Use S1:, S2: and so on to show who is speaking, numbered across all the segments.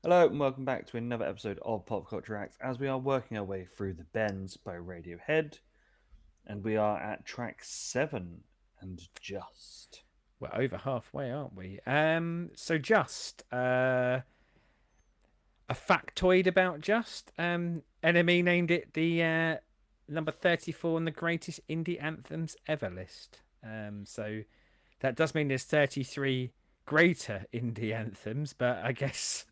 S1: Hello and welcome back to another episode of PopCulture Acts as we are working our way through The Bends by Radiohead, and we are at track 7 and Just.
S2: We're over halfway, aren't we? So just a factoid about Just. NME named it the number 34 on the greatest indie anthems ever list. So that does mean there's 33 greater indie anthems, but I guess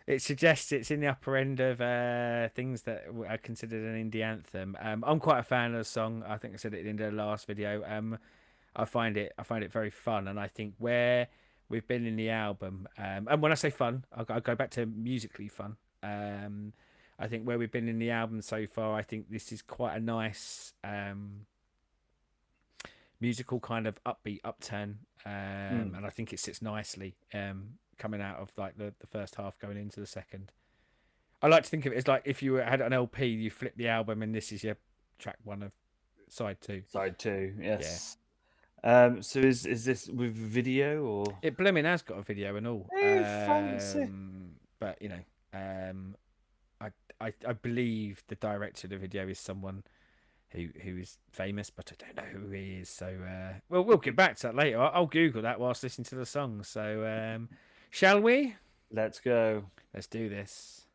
S2: it suggests it's in the upper end of things that are considered an indie anthem. I'm quite a fan of the song. I think I said it in the last video. I find it very fun, and I think where we've been in the album, and when I say fun, I'll go back to musically fun. I think where we've been in the album so far, I think this is quite a nice musical kind of upbeat upturn, and I think it sits nicely coming out of like the first half going into the second. I like to think of it as like if you had an LP, you flip the album, and this is your track one of side two.
S1: Side 2,
S2: Yeah,
S1: yes. So is this with video or?
S2: it blooming has got a video and all.
S1: Hey, fancy.
S2: But you know, um, I believe the director of the video is someone who is famous, but I don't know who he is. So we'll get back to that later. I'll Google that whilst listening to the song. So shall we?
S1: Let's go.
S2: Let's do this.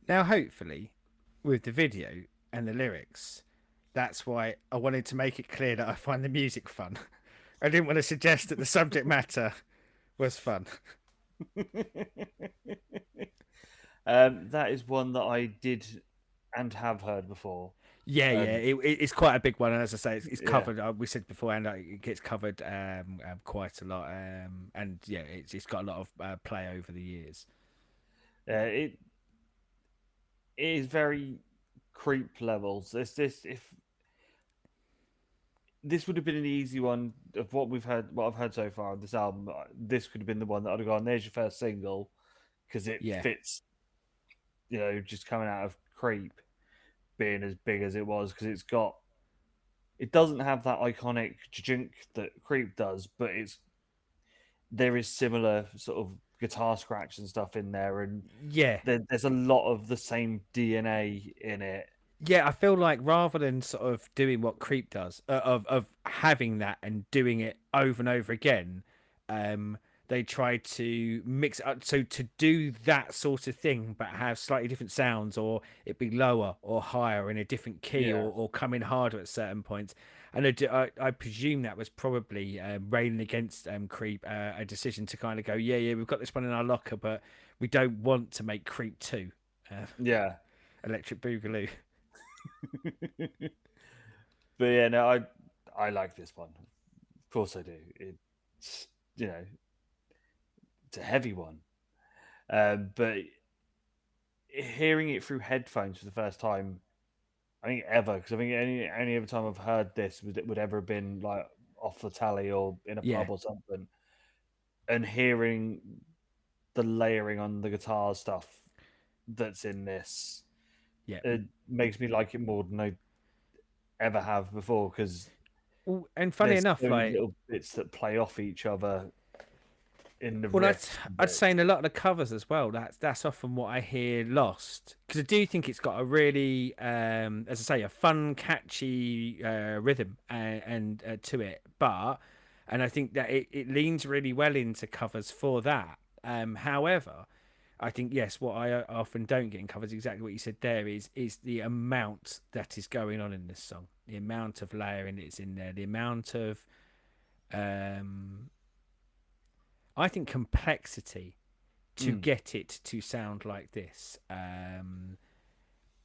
S2: Now, hopefully, with the video and the lyrics, that's why I wanted to make it clear that I find the music fun. I didn't want to suggest that the subject matter was fun.
S1: That is one that I did and have heard before.
S2: Yeah, yeah,
S1: Um,
S2: it's quite a big one, and as I say, it's
S1: yeah,
S2: covered. We said before, and it gets covered quite a lot, and yeah, it's got a lot of play over the years.
S1: it is very creep levels. This if this would have been an easy one of what we've heard, what I've heard so far on this album. This could have been the one that I'd have gone. There's your first single because it
S2: Yeah,
S1: fits. Just coming out of Creep being as big as it was because it doesn't have that iconic jink that Creep does, but there is similar sort of guitar scratch and stuff in there, and
S2: yeah,
S1: there's a lot of the same DNA in it.
S2: yeah. I feel like rather than sort of doing what Creep does, of having that and doing it over and over again, um, they try to mix it up. So to do that sort of thing, but have slightly different sounds, or it be lower or higher in a different key,
S1: Yeah,
S2: or come in harder at certain points. And I presume that was probably railing against Creep, a decision to kind of go, yeah, yeah, we've got this one in our locker, but we don't want to make Creep 2, uh,
S1: yeah.
S2: Electric Boogaloo.
S1: But yeah, no, I like this one. Of course I do. It's it's a heavy one. But hearing it through headphones for the first time, I think ever, because I think any other time I've heard this would ever have been like off the tally or in a
S2: Yeah,
S1: pub or something, and hearing the layering on the guitar stuff that's in this,
S2: yeah.
S1: it makes me like it more than I ever have before because
S2: Well, and funny
S1: there's so
S2: enough,
S1: many
S2: like,
S1: little bits that play off each other in the
S2: well,
S1: riffs.
S2: I'd say
S1: Bits.
S2: in a lot of the covers as well. That's often what I hear lost, because I do think it's got a really, as I say, a fun, catchy rhythm and to it. And I think that it leans really well into covers for that. However, I think yes, what I often don't get in covers, exactly what you said there, is the amount that is going on in this song, the amount of layering that's in there, the amount of um, I think complexity to
S1: Mm.
S2: get it to sound like this. Yeah,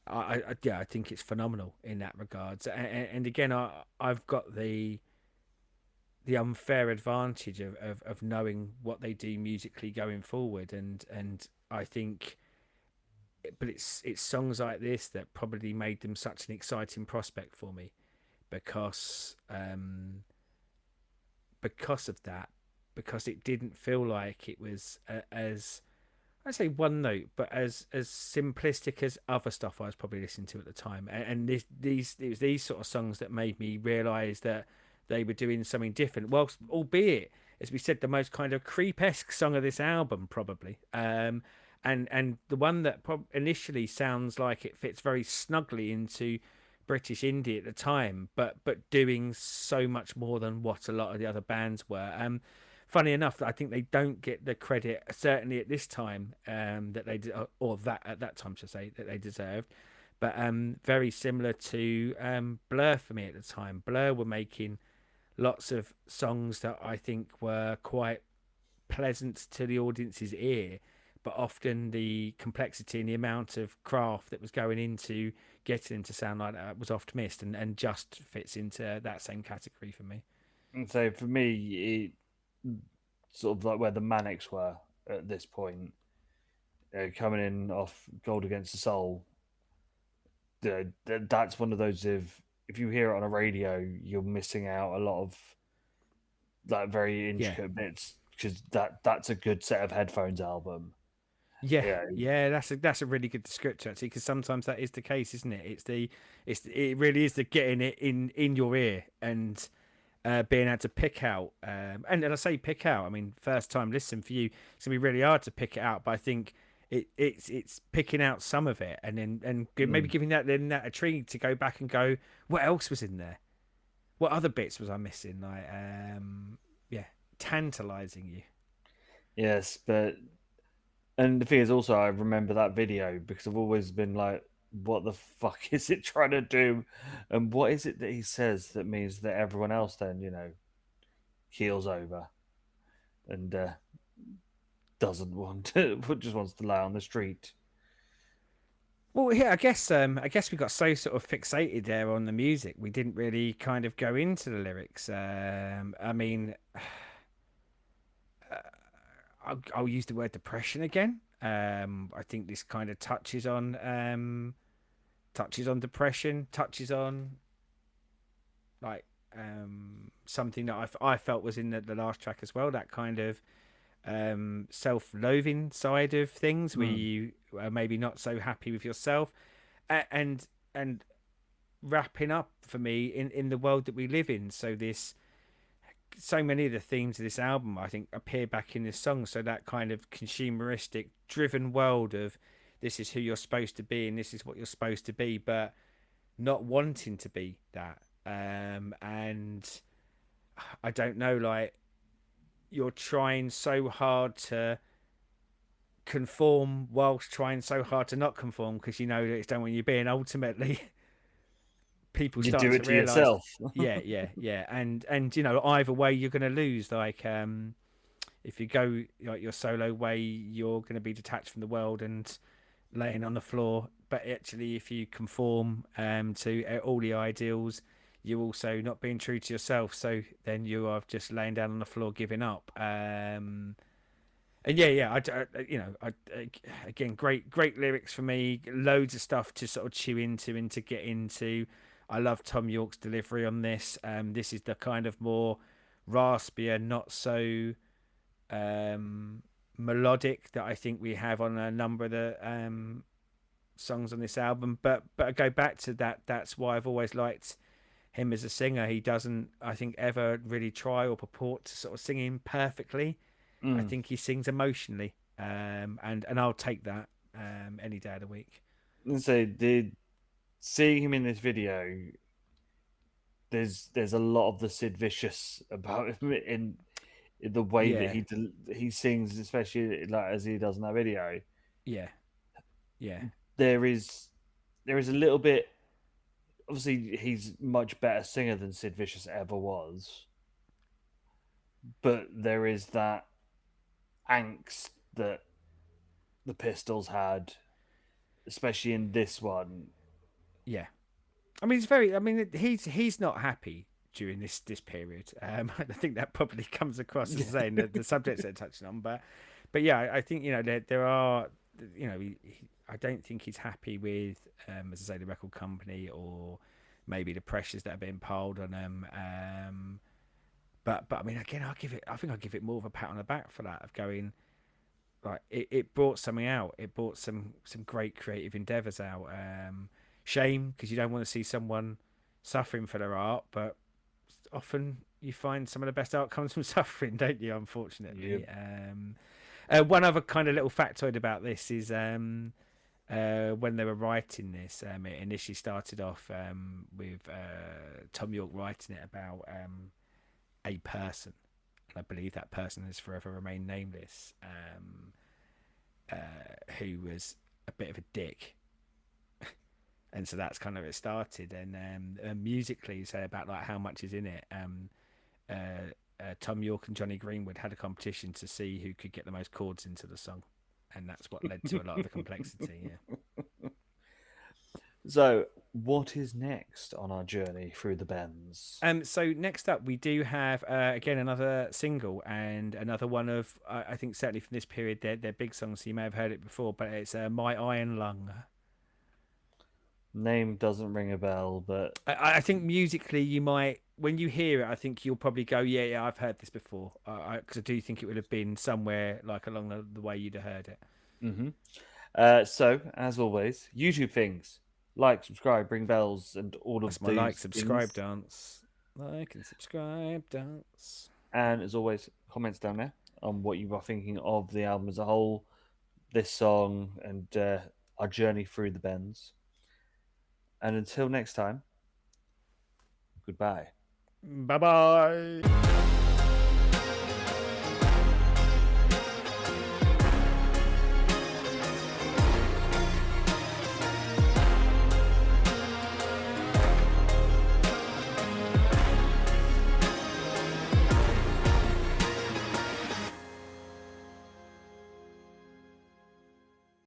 S2: I think it's phenomenal in that regard. And again, I've got the unfair advantage of knowing what they do musically going forward, and I think, but it's songs like this that probably made them such an exciting prospect for me because because of that, because it didn't feel like it was as I say one note, but as simplistic as other stuff I was probably listening to at the time. And it was these sort of songs that made me realise that they were doing something different. Whilst, albeit, as we said, the most kind of creep-esque song of this album, probably. And the one that initially sounds like it fits very snugly into British indie at the time, but doing so much more than what a lot of the other bands were. Funny enough, I think they don't get the credit, certainly at this time, that they did, or that at that time, should I say, that they deserved. But very similar to Blur for me at the time. Blur were making lots of songs that I think were quite pleasant to the audience's ear, but often the complexity and the amount of craft that was going into getting them to sound like that was oft missed, and just fits into that same category for me.
S1: And so for me, it sort of like where the Manics were at this point, coming in off Gold Against the Soul. That's one of those if you hear it on a radio, you're missing out a lot of like very
S2: Yeah.
S1: intricate bits because that's a good set of headphones album.
S2: Yeah,
S1: Yeah,
S2: yeah, that's a really good descriptor actually, because sometimes that is the case, isn't it? It really is the getting it in your ear and being able to pick out, and I say pick out, I mean first time listen for you, it's gonna be really hard to pick it out, but I think it's picking out some of it and then maybe
S1: mm.
S2: giving that a treat to go back and go, what else was in there? What other bits was I missing? Like, yeah, tantalizing you.
S1: Yes, but And the thing is, also, I remember that video because I've always been like, what the fuck is it trying to do? And what is it that he says that means that everyone else then, keels over and doesn't want to, just wants to lie on the street?
S2: Well, yeah, I guess we got so sort of fixated there on the music, we didn't really kind of go into the lyrics. I mean, I'll use the word depression again. I think this kind of touches on depression, touches on like something that I felt was in the last track as well. That kind of self-loathing side of things, where
S1: Mm.
S2: you are maybe not so happy with yourself, and wrapping up for me in the world that we live in. So many of the themes of this album, I think, appear back in this song. So that kind of consumeristic driven world of this is who you're supposed to be and this is what you're supposed to be, but not wanting to be that. And I don't know, like, you're trying so hard to conform whilst trying so hard to not conform because you know that it's done when you're being ultimately people
S1: You
S2: start
S1: do
S2: to
S1: it to
S2: realize,
S1: yourself.
S2: yeah, and either way you're going to lose. Like, if you go like your solo way, you're going to be detached from the world and laying on the floor. But actually, if you conform to all the ideals, you're also not being true to yourself. So then you are just laying down on the floor, giving up. And yeah, again, great lyrics for me. Loads of stuff to sort of chew into and to get into. I love Tom York's delivery on this. This is the kind of more raspier, not so um, melodic that I think we have on a number of the songs on this album. But I go back to that. That's why I've always liked him as a singer. He doesn't, I think, ever really try or purport to sort of sing him perfectly. I
S1: Mm.
S2: think he sings emotionally, and I'll take that any day of the week.
S1: And so, seeing him in this video, there's a lot of the Sid Vicious about him in the way that
S2: Yeah,
S1: he sings, especially like as he does in that video.
S2: yeah, yeah,
S1: There is there is a little bit. Obviously, he's much better singer than Sid Vicious ever was, but there is that angst that the Pistols had, especially in this one.
S2: yeah. I mean, it's very. I mean, he's not happy during this period. I think that probably comes across as saying that the subjects they're touching on, but yeah, I think there are, I don't think he's happy with, as I say, the record company or maybe the pressures that are being piled on him. But I mean, again, I think I'll give it more of a pat on the back for that, of going, like, it brought something out. It brought some great creative endeavors out. Shame because you don't want to see someone suffering for their art, but often you find some of the best art comes from suffering, don't you?
S1: Yeah.
S2: Unfortunately. One other kind of little factoid about this is, when they were writing this, it initially started off with Tom York writing it about a person. And I believe that person has forever remained nameless, who was a bit of a dick. And so that's kind of it started. And musically, you say about like how much is in it. Tom York and Johnny Greenwood had a competition to see who could get the most chords into the song, and that's what led to a lot of the complexity. Yeah.
S1: So, what is next on our journey through the bends?
S2: So next up, we do have again another single and another one of, I think certainly from this period, they're big songs. So you may have heard it before, but it's "My Iron Lung."
S1: Name doesn't ring a bell, but
S2: I think musically, you might, when you hear it, I think you'll probably go, yeah, I've heard this before. Because I do think it would have been somewhere like along the way you'd have heard it.
S1: hmm so as always, YouTube things like, subscribe, ring bells, and all of
S2: That's my like,
S1: those
S2: subscribe
S1: things.
S2: dance. Like and subscribe dance.
S1: And as always, comments down there on what you are thinking of the album as a whole, this song, and our journey through the bends. And until next time, goodbye.
S2: Bye bye.